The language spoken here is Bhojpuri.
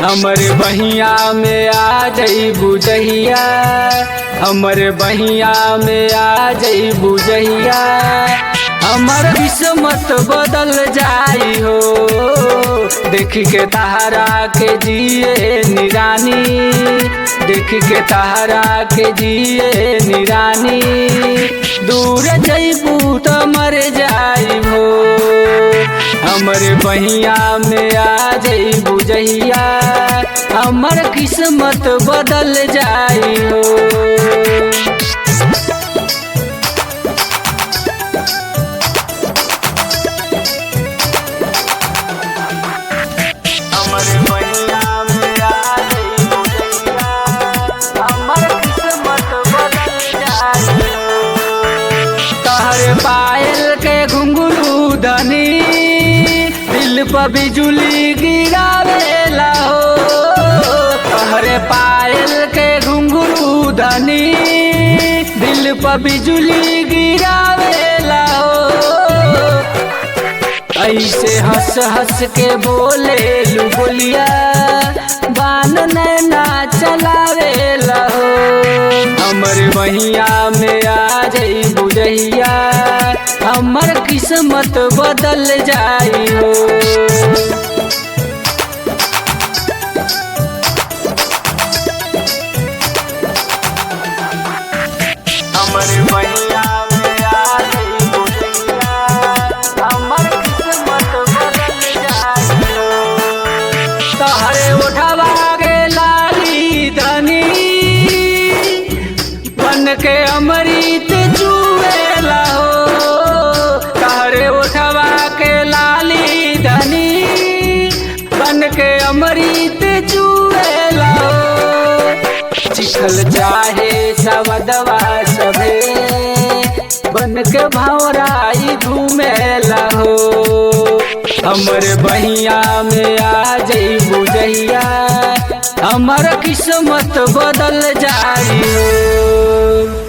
हमर बहिया में आ जइबू जहिया, हमर बहिया में आ जइबू जहिया, हमर किस्मत बदल जाई हो। देख के तहरा के जिए निरानी, देख के तहरा के जिए निरानी, दूर जइबू तो मर जाई हो। हमर बहिया में आ जइबू जहिया, हमर किस्मत बदल जाई हो। पायल के घुंघरू धनी, दिल पर बिजुली गिरावेला हो। तोहरे पायल के घुंघरू धनी, दिल पर बिजुली गिरावेला हो। ऐसे हंस हंस के बोले लू बोलिया, बान नैना चलावेला हो। हमर बहिया में आ जइबू जहिया, हमर किस्मत बदल जाई हो। हमर बहिया में आ जइबू जहिया, हमर किस्मत बदल जाई हो। तोहरे उठवा के लाली धनी, बन के अमृत चुएला हो। तोहरे उठवा के लाली धनी, बन के अमृत चुएला हो। चिखल चाहे सवदवा सभे, बन के भौराई घूमेला हो। हमर बहिया में आ जइबू जहिया, हमर किस्मत बदल जाई हो।